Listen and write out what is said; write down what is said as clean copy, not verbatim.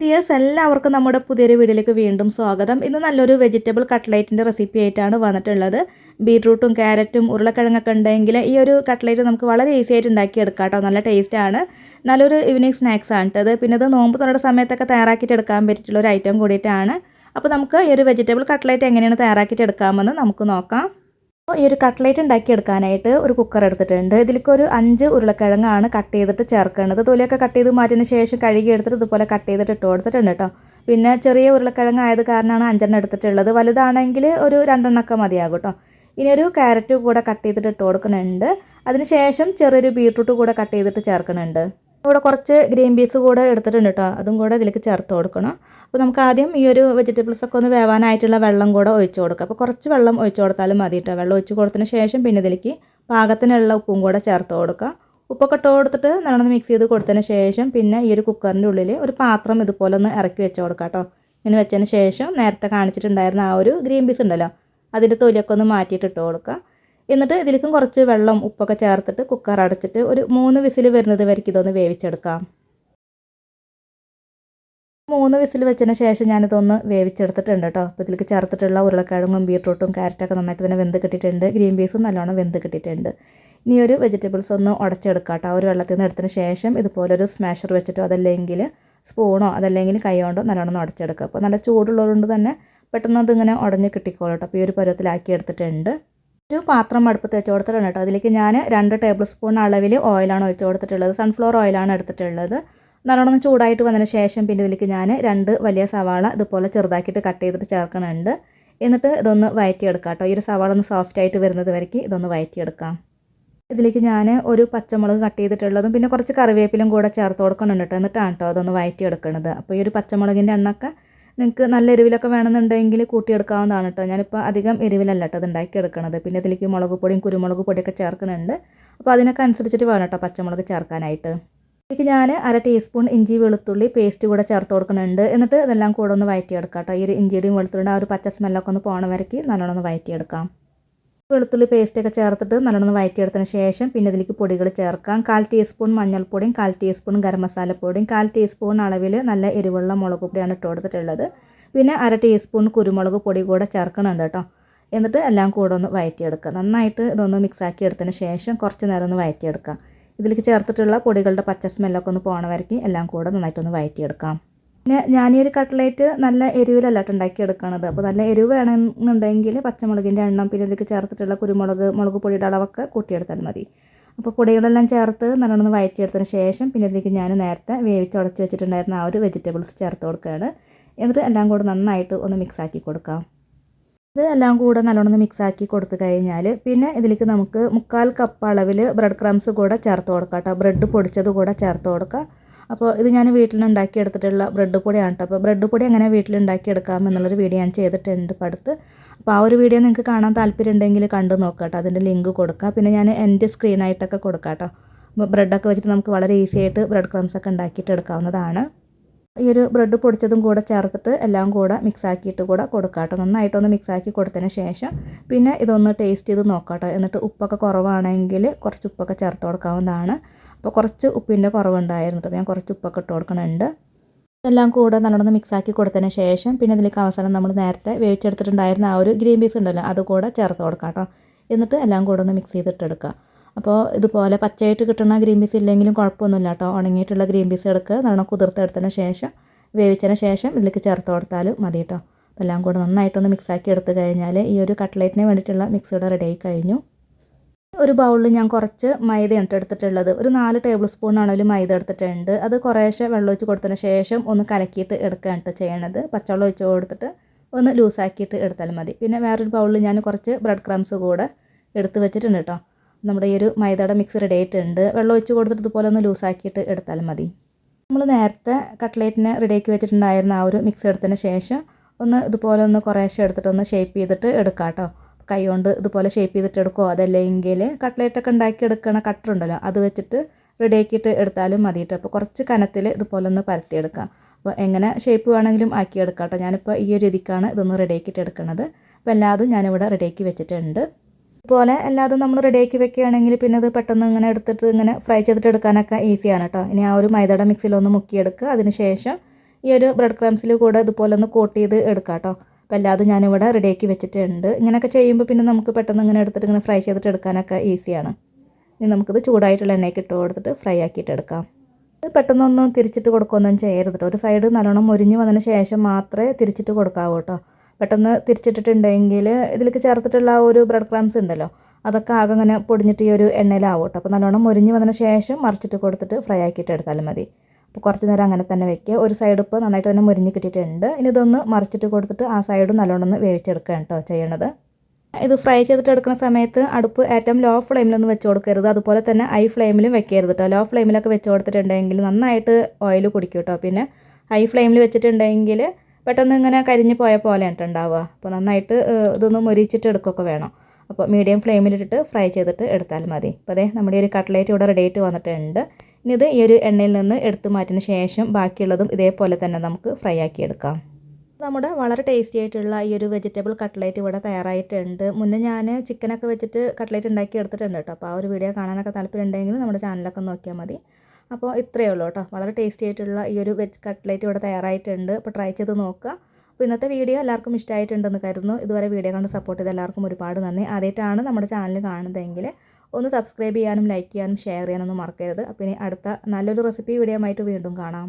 Dears എല്ലാവർക്കും നമ്മുടെ പുതിയൊരു വീഡിയോയിലേക്ക് വീണ്ടും സ്വാഗതം. ഇന്ന് നല്ലൊരു വെജിറ്റബിൾ കട്ട്ലേറ്റിൻ്റെ റെസിപ്പി ആയിട്ടാണ് വന്നിട്ടുള്ളത്. ബീട്രൂട്ടും ക്യാരറ്റും ഉരുളക്കിഴങ്ങൊക്കെ ഉണ്ടെങ്കിൽ ഈ ഒരു കട്ട്ലേറ്റ് നമുക്ക് വളരെ ഈസി ആയിട്ട് ഉണ്ടാക്കിയെടുക്കാം കേട്ടോ. നല്ല ടേസ്റ്റാണ്. നല്ലൊരു ഈവനിങ് സ്നാക്സ് ആണ് കേട്ടത്. പിന്നെ ഇത് നോമ്പ് തുറയുടെ സമയത്തൊക്കെ തയ്യാറാക്കിയിട്ട് എടുക്കാൻ പറ്റിയിട്ടുള്ള ഒരു ഐറ്റം കൂടിയിട്ടാണ്. അപ്പോൾ നമുക്ക് ഈ ഒരു വെജിറ്റബിൾ കട്ട്ലേറ്റ് എങ്ങനെയാണ് തയ്യാറാക്കിയിട്ട് എടുക്കാമെന്ന് നമുക്ക് നോക്കാം. അപ്പോൾ ഈ ഒരു കട്ട്ലേറ്റ് ഉണ്ടാക്കിയെടുക്കാനായിട്ട് ഒരു കുക്കർ എടുത്തിട്ടുണ്ട്. ഇതിലേക്ക് ഒരു 5 ഉരുളക്കിഴങ്ങാണ് കട്ട് ചെയ്തിട്ട് ചേർക്കേണ്ടത്. തൊലിയൊക്കെ കട്ട് ചെയ്ത് മാറ്റിയതിന് ശേഷം കഴുകി എടുത്തിട്ട് ഇതുപോലെ കട്ട് ചെയ്തിട്ട് ഇട്ട് കൊടുത്തിട്ടുണ്ട് കേട്ടോ. പിന്നെ ചെറിയ ഉരുളക്കിഴങ്ങ് ആയത് കാരണമാണ് 5 എടുത്തിട്ടുള്ളത്. വലുതാണെങ്കിൽ ഒരു 2 മതിയാകും കേട്ടോ. ഇനി ഒരു ക്യാരറ്റ് കൂടെ കട്ട് ചെയ്തിട്ട് ഇട്ട് കൊടുക്കുന്നുണ്ട്. അതിന് ശേഷം ചെറിയൊരു ബീട്രൂട്ട് കൂടെ കട്ട് ചെയ്തിട്ട് ചേർക്കുന്നുണ്ട്. ഇവിടെ കുറച്ച് ഗ്രീൻ പീസ് കൂടെ എടുത്തിട്ടുണ്ട് കേട്ടോ. അതും കൂടെ ഇതിലേക്ക് ചേർത്ത് കൊടുക്കണം. അപ്പോൾ നമുക്ക് ആദ്യം ഈ ഒരു വെജിറ്റബിൾസൊക്കെ ഒന്ന് വേവാനായിട്ടുള്ള വെള്ളം കൂടെ ഒഴിച്ച് കൊടുക്കുക. അപ്പോൾ കുറച്ച് വെള്ളം ഒഴിച്ച് കൊടുത്താലും മതി കേട്ടോ. വെള്ളം ഒഴിച്ച് കൊടുത്തതിന് ശേഷം പിന്നെ ഇതിലേക്ക് പാകത്തിനുള്ള ഉപ്പും കൂടെ ചേർത്ത് കൊടുക്കുക. ഉപ്പൊക്കെ ഇട്ട് കൊടുത്തിട്ട് നല്ലോണം മിക്സ് ചെയ്ത് കൊടുത്തതിന് ശേഷം പിന്നെ ഈ ഒരു കുക്കറിൻ്റെ ഉള്ളിൽ ഒരു പാത്രം ഇതുപോലെ ഒന്ന് ഇറക്കി വെച്ച് കൊടുക്കുക കേട്ടോ. ഇങ്ങനെ വെച്ചതിന് ശേഷം നേരത്തെ കാണിച്ചിട്ടുണ്ടായിരുന്ന ആ ഒരു ഗ്രീൻ പീസ് ഉണ്ടല്ലോ, അതിൻ്റെ തൊലിയൊക്കെ ഒന്ന് മാറ്റിയിട്ട് ഇട്ട് കൊടുക്കുക. എന്നിട്ട് ഇതിലേക്കും കുറച്ച് വെള്ളം ഉപ്പൊക്കെ ചേർത്തിട്ട് കുക്കർ അടച്ചിട്ട് ഒരു 3 വിസിൽ വരുന്നത് വരെയ്ക്ക് ഇതൊന്ന് വേവിച്ചെടുക്കാം. 3 വിസിൽ വെച്ചതിന് ശേഷം ഞാനിതൊന്ന് വേവിച്ചെടുത്തിട്ടുണ്ട് കേട്ടോ. അപ്പോൾ ഇതിലേക്ക് ചേർത്തിട്ടുള്ള ഉരുളക്കിഴങ്ങും ബീട്രൂട്ടും ക്യാരറ്റൊക്കെ നന്നായിട്ട് തന്നെ വെന്ത് കിട്ടിയിട്ടുണ്ട്. ഗ്രീൻ പീസും നല്ലോണം വെന്ത് കിട്ടിയിട്ടുണ്ട്. ഇനി ഒരു വെജിറ്റബിൾസ് ഒന്ന് ഉടച്ചെടുക്കാം കേട്ടോ. ആ ഒരു വെള്ളത്തിൽ നിന്ന് എടുത്തതിന് ശേഷം ഇതുപോലൊരു സ്മാഷർ വെച്ചിട്ടോ അതല്ലെങ്കിൽ സ്പൂണോ അതല്ലെങ്കിൽ കൈ കൊണ്ടോ നല്ലോണം ഉടച്ചെടുക്കുക. അപ്പോൾ നല്ല ചൂടുള്ളതുകൊണ്ട് തന്നെ പെട്ടെന്ന് അതിങ്ങനെ ഉടഞ്ഞ് കിട്ടിക്കോളൂ കേട്ടോ. അപ്പോൾ ഈ ഒരു പരുവത്തിലാക്കി എടുത്തിട്ടുണ്ട്. ഒരു പാത്രം അടുപ്പത്ത് വെച്ച് കൊടുത്തിട്ടുണ്ട് കേട്ടോ. അതിലേക്ക് ഞാൻ 2 ടേബിൾ സ്പൂൺ അളവിൽ ഓയിലാണ് ഒഴിച്ച് കൊടുത്തിട്ടുള്ളത്. സൺഫ്ലവർ ഓയിലാണ് എടുത്തിട്ടുള്ളത്. നല്ലോണം ചൂടായിട്ട് വന്നതിന് ശേഷം പിന്നെ ഇതിലേക്ക് ഞാൻ 2 വലിയ സവാള ഇതുപോലെ ചെറുതാക്കിയിട്ട് കട്ട് ചെയ്തിട്ട് ചേർക്കുന്നുണ്ട്. എന്നിട്ട് ഇതൊന്ന് വഴറ്റിയെടുക്കാം കേട്ടോ. ഈ ഒരു സവാള ഒന്ന് സോഫ്റ്റായിട്ട് വരുന്നത് വരയ്ക്ക് ഇതൊന്ന് വഴറ്റിയെടുക്കാം. ഇതിലേക്ക് ഞാൻ ഒരു പച്ചമുളക് കട്ട് ചെയ്തിട്ടുള്ളതും പിന്നെ കുറച്ച് കറിവേപ്പിലും കൂടെ ചേർത്ത് കൊടുക്കുന്നുണ്ട് കേട്ടോ. എന്നിട്ടാണ് കേട്ടോ അതൊന്ന് വഴറ്റിയെടുക്കുന്നത്. അപ്പോൾ ഈ ഒരു പച്ചമുളകിൻ്റെ എണ്ണൊക്കെ നിങ്ങൾക്ക് നല്ല എരിവിലൊക്കെ വേണമെന്നുണ്ടെങ്കിൽ കൂട്ടിയെടുക്കാവുന്നതാണ് കേട്ടോ. ഞാനിപ്പോൾ അധികം എരിവിലല്ല കേട്ടോ അത് ഉണ്ടാക്കിയെടുക്കണത്. പിന്നെ ഇതിലേക്ക് മുളക് പൊടിയും കുരുമുളക് പൊടിയൊക്കെ ചേർക്കുന്നുണ്ട്. അപ്പോൾ അതിനൊക്കെ അനുസരിച്ചിട്ട് വേണം കേട്ടോ പച്ചമുളക് ചേർക്കാനായിട്ട്. ഇതിലേക്ക് ഞാൻ 1/2 ടീസ്പൂൺ ഇഞ്ചി വെളുത്തുള്ളി പേസ്റ്റ് കൂടെ ചേർത്ത് കൊടുക്കുന്നുണ്ട്. എന്നിട്ട് ഇതെല്ലാം കൂടെ ഒന്ന് വഴറ്റിയെടുക്കാം കേട്ടോ. ഈ ഒരു ഇഞ്ചിയുടെയും വെളുത്തുള്ളിയുടെ ആ ഒരു പച്ച സ്മെല്ലൊക്കെ ഒന്ന് പോണ വരയ്ക്ക് നല്ലോണം ഒന്ന് വഴറ്റിയെടുക്കാം. വെളുത്തുള്ളി പേസ്റ്റൊക്കെ ചേർത്തിട്ട് നല്ലോണം വഴറ്റിയെടുത്തതിന് ശേഷം പിന്നെ ഇതിലേക്ക് പൊടികൾ ചേർക്കാം. 1/4 ടീസ്പൂൺ മഞ്ഞൾപ്പൊടിയും 1/4 ടീസ്പൂൺ ഗരം മസാലപ്പൊടിയും 1/4 ടീസ്പൂൺ അളവിൽ നല്ല എരിവുള്ള മുളക് പൊടിയാണ് ഇട്ട് കൊടുത്തിട്ടുള്ളത്. പിന്നെ 1/2 ടീസ്പൂൺ കുരുമുളക് പൊടി കൂടെ ചേർക്കുന്നുണ്ട് കേട്ടോ. എന്നിട്ട് എല്ലാം കൂടെ ഒന്ന് വഴറ്റിയെടുക്കുക. നന്നായിട്ട് ഇതൊന്ന് മിക്സാക്കി എടുത്തതിന് ശേഷം കുറച്ച് നേരം ഒന്ന് വഴറ്റിയെടുക്കാം. ഇതിലേക്ക് ചേർത്തിട്ടുള്ള പൊടികളുടെ പച്ച സ്മെല്ലൊക്കെ ഒന്ന് പോകണ വരയ്ക്ക് എല്ലാം കൂടെ നന്നായിട്ടൊന്ന് വഴറ്റിയെടുക്കാം. പിന്നെ ഞാൻ ഈ ഒരു കട്ട്ലേറ്റ് നല്ല എരിവിലല്ല ഉണ്ടാക്കിയെടുക്കണത്. അപ്പോൾ നല്ല എരിവ് വേണമെന്നുണ്ടെങ്കിൽ പച്ചമുളകിൻ്റെ എണ്ണം പിന്നെ ഇതിലേക്ക് ചേർത്തിട്ടുള്ള മുളക് പൊടിയുടെ അളവൊക്കെ കൂട്ടിയെടുത്താൽ മതി. അപ്പോൾ പൊടികളെല്ലാം ചേർത്ത് നല്ലോണം വഴറ്റിയെടുത്തതിന് ശേഷം പിന്നെ ഇതിലേക്ക് ഞാൻ നേരത്തെ വേവിച്ചുടച്ച് വെച്ചിട്ടുണ്ടായിരുന്ന ആ ഒരു വെജിറ്റബിൾസ് ചേർത്ത് കൊടുക്കുകയാണ്. എന്നിട്ട് എല്ലാം കൂടെ നന്നായിട്ട് ഒന്ന് മിക്സാക്കി കൊടുക്കാം. ഇത് എല്ലാം കൂടെ നല്ലോണം മിക്സാക്കി കൊടുത്തു കഴിഞ്ഞാൽ പിന്നെ ഇതിലേക്ക് നമുക്ക് 3/4 കപ്പ് അളവിൽ ബ്രെഡ് ക്രംസ് കൂടെ ചേർത്ത് കൊടുക്കാം കേട്ടോ. ബ്രെഡ് പൊടിച്ചത് കൂടെ ചേർത്ത് കൊടുക്കുക. അപ്പോൾ ഇത് ഞാൻ വീട്ടിൽ ഉണ്ടാക്കിയെടുത്തിട്ടുള്ള ബ്രെഡ് പൊടിയാണ് കേട്ടോ. അപ്പോൾ ബ്രെഡ് പൊടി എങ്ങനെ വീട്ടിലുണ്ടാക്കിയെടുക്കാം എന്നുള്ളൊരു വീഡിയോ ഞാൻ ചെയ്തിട്ടുണ്ട് ഇപ്പോൾ അടുത്ത്. അപ്പോൾ ആ ഒരു വീഡിയോ നിങ്ങൾക്ക് കാണാൻ താല്പര്യം ഉണ്ടെങ്കിൽ കണ്ടു നോക്കാം കേട്ടോ. അതിൻ്റെ ലിങ്ക് കൊടുക്കുക. പിന്നെ ഞാൻ എൻ്റെ സ്ക്രീനായിട്ടൊക്കെ കൊടുക്കാം കേട്ടോ. അപ്പോൾ ബ്രെഡൊക്കെ വെച്ചിട്ട് നമുക്ക് വളരെ ഈസി ആയിട്ട് ബ്രെഡ് ക്രംസൊക്കെ ഉണ്ടാക്കിയിട്ട് എടുക്കാവുന്നതാണ്. ഈ ഒരു ബ്രെഡ് പൊടിച്ചതും കൂടെ ചേർത്തിട്ട് എല്ലാം കൂടെ മിക്സാക്കിയിട്ട് കൂടെ കൊടുക്കാം കേട്ടോ. നന്നായിട്ടൊന്ന് മിക്സാക്കി കൊടുത്തതിന് ശേഷം പിന്നെ ഇതൊന്ന് ടേസ്റ്റ് ചെയ്ത് നോക്കാം കേട്ടോ. എന്നിട്ട് ഉപ്പൊക്കെ കുറവാണെങ്കിൽ കുറച്ച് ഉപ്പൊക്കെ ചേർത്ത് കൊടുക്കാവുന്നതാണ്. അപ്പോൾ കുറച്ച് ഉപ്പിൻ്റെ കുറവുണ്ടായിരുന്നു കേട്ടോ. ഞാൻ കുറച്ച് ഉപ്പൊക്കെ ഇട്ട് കൊടുക്കുന്നുണ്ട്. എല്ലാം കൂടെ നല്ലോണം മിക്സാക്കി കൊടുത്തതിന് ശേഷം പിന്നെ ഇതിലേക്ക് അവസാനം നമ്മൾ നേരത്തെ വേവിച്ചെടുത്തിട്ടുണ്ടായിരുന്ന ആ ഒരു ഗ്രീൻ പീസ് ഉണ്ടല്ലോ അത് കൂടെ ചേർത്ത് കൊടുക്കാം കേട്ടോ. എന്നിട്ട് എല്ലാം കൂടെ ഒന്ന് മിക്സ് ചെയ്തിട്ടെടുക്കുക. അപ്പോൾ ഇതുപോലെ പച്ചയായിട്ട് കിട്ടുന്ന ഗ്രീൻ പീസ് ഇല്ലെങ്കിലും കുഴപ്പമൊന്നുമില്ല കേട്ടോ. ഉണങ്ങിയിട്ടുള്ള ഗ്രീൻ പീസ് എടുക്കുക. നല്ലോണം കുതിർത്തെടുത്തതിന് ശേഷം വേവിച്ചതിന് ശേഷം ഇതിലേക്ക് ചേർത്ത് കൊടുത്താലും മതി കേട്ടോ. അപ്പോൾ എല്ലാം കൂടെ നന്നായിട്ടൊന്ന് മിക്സാക്കി എടുത്ത് കഴിഞ്ഞാൽ ഈ ഒരു കട്ട്ലേറ്റിന് വേണ്ടിയിട്ടുള്ള മിക്സ് ഇവിടെ റെഡി ആയി കഴിഞ്ഞു. ഒരു ബൗളിൽ ഞാൻ കുറച്ച് മൈദയാണ് എടുത്തിട്ടുള്ളത്. ഒരു 4 ടേബിൾ സ്പൂൺ ആണെങ്കിലും മൈദ എടുത്തിട്ടുണ്ട്. അത് കുറേശ്ശെ വെള്ളം ഒഴിച്ച് കൊടുത്തതിന് ശേഷം ഒന്ന് കലക്കിയിട്ട് എടുക്കുകയാണ് ചെയ്യണത്. പച്ചവെള്ളം ഒഴിച്ച് കൊടുത്തിട്ട് ഒന്ന് ലൂസാക്കിയിട്ട് എടുത്താലും മതി. പിന്നെ വേറൊരു ബൗളിൽ ഞാൻ കുറച്ച് ബ്രെഡ് ക്രംസ് കൂടെ എടുത്ത് വെച്ചിട്ടുണ്ട് കേട്ടോ. നമ്മുടെ ഈ ഒരു മൈദയുടെ മിക്സ് റെഡി ആയിട്ടുണ്ട്. വെള്ളം ഒഴിച്ച് കൊടുത്തിട്ട് ഇതുപോലെ ഒന്ന് ലൂസാക്കിയിട്ട് എടുത്താലും മതി. നമ്മൾ നേരത്തെ കട്ട്ലേറ്റിന് റെഡിയാക്കി വെച്ചിട്ടുണ്ടായിരുന്ന ആ ഒരു മിക്സ് എടുത്തതിന് ശേഷം ഒന്ന് ഇതുപോലെ ഒന്ന് കുറേശ്ശെ എടുത്തിട്ടൊന്ന് ഷേപ്പ് ചെയ്തിട്ട് എടുക്കാം കേട്ടോ. കൈ കൊണ്ട് ഇതുപോലെ ഷേപ്പ് ചെയ്തിട്ട് എടുക്കുമോ അതല്ലെങ്കിൽ കട്ട്ലേറ്റൊക്കെ ഉണ്ടാക്കി എടുക്കണ കട്ടറുണ്ടല്ലോ അത് വെച്ചിട്ട് റെഡിയാക്കിയിട്ട് എടുത്താലും മതി കേട്ടോ. അപ്പോൾ കുറച്ച് കനത്തിൽ ഇതുപോലെ ഒന്ന് പരത്തിയെടുക്കാം. അപ്പോൾ എങ്ങനെ ഷേപ്പ് വേണമെങ്കിലും ആക്കിയെടുക്കാം കേട്ടോ. ഞാനിപ്പോൾ ഈ ഒരു രീതിക്കാണ് ഇതൊന്ന് റെഡിയാക്കിയിട്ട് എടുക്കുന്നത്. അപ്പോൾ എല്ലാതും ഞാനിവിടെ റെഡിയാക്കി വെച്ചിട്ടുണ്ട്. ഇതുപോലെ എല്ലാതും നമ്മൾ റെഡിയാക്കി വെക്കുകയാണെങ്കിൽ പിന്നെ അത് പെട്ടെന്ന് ഇങ്ങനെ എടുത്തിട്ട് ഇങ്ങനെ ഫ്രൈ ചെയ്തിട്ട് എടുക്കാനൊക്കെ ഈസിയാണ് കേട്ടോ. ഇനി ആ ഒരു മൈദയുടെ മിക്സിലൊന്ന് മുക്കിയെടുക്കുക. അതിന് ശേഷം ഈ ഒരു ബ്രെഡ് ക്രംസിൽ കൂടെ ഇതുപോലെ ഒന്ന് കോട്ട് ചെയ്ത് എടുക്കാം കേട്ടോ. അപ്പോൾ എല്ലാതും ഞാനിവിടെ റെഡിയാക്കി വെച്ചിട്ടുണ്ട്. ഇങ്ങനെയൊക്കെ ചെയ്യുമ്പോൾ പിന്നെ നമുക്ക് പെട്ടെന്ന് ഇങ്ങനെ എടുത്തിട്ട് ഇങ്ങനെ ഫ്രൈ ചെയ്തിട്ട് എടുക്കാനൊക്കെ ഈസിയാണ്. ഇനി നമുക്കിത് ചൂടായിട്ടുള്ള എണ്ണയ്ക്ക് ഇട്ട് കൊടുത്തിട്ട് ഫ്രൈ ആക്കിയിട്ട് എടുക്കാം. ഇത് പെട്ടെന്നൊന്നും തിരിച്ചിട്ട് കൊടുക്കുകയൊന്നും ചെയ്യരുത് കേട്ടോ. ഒരു സൈഡ് നല്ലോണം മൊരിഞ്ഞ് വന്നതിന് ശേഷം മാത്രമേ തിരിച്ചിട്ട് കൊടുക്കാവൂ കേട്ടോ. പെട്ടെന്ന് തിരിച്ചിട്ടിട്ടുണ്ടെങ്കിൽ ഇതിലേക്ക് ചേർത്തിട്ടുള്ള ആ ഒരു ബ്രെഡ് ക്രംസ് ഉണ്ടല്ലോ, അതൊക്കെ ആകെ ഇങ്ങനെ പൊടിഞ്ഞിട്ട് ഈ ഒരു എണ്ണയിലാവും കേട്ടോ. അപ്പോൾ നല്ലോണം മൊരിഞ്ഞ് വന്നതിന് ശേഷം മറിച്ചിട്ട് കൊടുത്തിട്ട് ഫ്രൈ ആക്കിയിട്ട് എടുത്താലും മതി. അപ്പോൾ കുറച്ച് നേരം അങ്ങനെ തന്നെ വെക്കുക. ഒരു സൈഡ് ഇപ്പോൾ നന്നായിട്ട് തന്നെ മൊരിഞ്ഞ് കിട്ടിയിട്ടുണ്ട്. ഇനി ഇതൊന്ന് മറിച്ചിട്ട് കൊടുത്തിട്ട് ആ സൈഡും നല്ലോണം ഒന്ന് വേവിച്ചെടുക്കുക കേട്ടോ ചെയ്യണത്. ഇത് ഫ്രൈ ചെയ്തിട്ട് എടുക്കുന്ന സമയത്ത് അടുപ്പ് ഏറ്റവും ലോ ഫ്ലെയിമിലൊന്നും വെച്ച് കൊടുക്കരുത്. അതുപോലെ തന്നെ ഹൈ ഫ്ലെയിമിലും വെക്കരുത് കേട്ടോ. ലോ ഫ്ലെയിമിലൊക്കെ വെച്ച് കൊടുത്തിട്ടുണ്ടെങ്കിൽ നന്നായിട്ട് ഓയിൽ കുടിക്കും കേട്ടോ. പിന്നെ ഹൈ ഫ്ലെയിമിൽ വെച്ചിട്ടുണ്ടെങ്കിൽ പെട്ടെന്ന് ഇങ്ങനെ കരിഞ്ഞ് പോയ പോലെയാണ് ഉണ്ടാവുക. അപ്പോൾ നന്നായിട്ട് ഇതൊന്ന് മൊരിച്ചിട്ട് എടുക്കുകയൊക്കെ വേണം. അപ്പോൾ മീഡിയം ഫ്ലെയിമിലിട്ടിട്ട് ഫ്രൈ ചെയ്തിട്ട് എടുത്താൽ മതി. അപ്പോൾ അതേ നമ്മുടെ ഒരു കട്ട്ലേറ്റ് ഇവിടെ റെഡി ആയിട്ട് വന്നിട്ടുണ്ട്. ഇനി ഇത് ഈ ഒരു എണ്ണയിൽ നിന്ന് എടുത്ത് മാറ്റിന് ശേഷം ബാക്കിയുള്ളതും ഇതേപോലെ തന്നെ നമുക്ക് ഫ്രൈ ആക്കി എടുക്കാം. നമ്മുടെ വളരെ ടേസ്റ്റി ആയിട്ടുള്ള ഈ ഒരു വെജിറ്റബിൾ കട്ട്ലേറ്റ് ഇവിടെ തയ്യാറായിട്ടുണ്ട്. മുന്നേ ഞാൻ ചിക്കനൊക്കെ വെച്ചിട്ട് കട്ട്ലേറ്റ് ഉണ്ടാക്കി എടുത്തിട്ടുണ്ട് കേട്ടോ. അപ്പോൾ ആ ഒരു വീഡിയോ കാണാനൊക്കെ താല്പര്യമുണ്ടെങ്കിൽ നമ്മുടെ ചാനലൊക്കെ നോക്കിയാൽ മതി. അപ്പോൾ ഇത്രയേ ഉള്ളൂ കേട്ടോ. വളരെ ടേസ്റ്റി ആയിട്ടുള്ള ഈ ഒരു വെജ് കട്ട്ലേറ്റ് ഇവിടെ തയ്യാറായിട്ടുണ്ട്. അപ്പോൾ ട്രൈ ചെയ്ത് നോക്കുക. അപ്പോൾ ഇന്നത്തെ വീഡിയോ എല്ലാവർക്കും ഇഷ്ടമായിട്ടുണ്ടെന്ന് കരുതുന്നു. ഇതുവരെ വീഡിയോ കണ്ട് സപ്പോർട്ട് ചെയ്ത എല്ലാവർക്കും ഒരുപാട് നന്ദി. ആദ്യമായിട്ടാണ് നമ്മുടെ ചാനൽ കാണുന്നതെങ്കിൽ ഒന്ന് സബ്സ്ക്രൈബ് ചെയ്യാനും ലൈക്ക് ചെയ്യാനും ഷെയർ ചെയ്യാനൊന്നും മറക്കരുത്. അപ്പോൾ ഇനി അടുത്ത നല്ലൊരു റെസിപ്പി വീഡിയോ ആയിട്ട് വീണ്ടും കാണാം.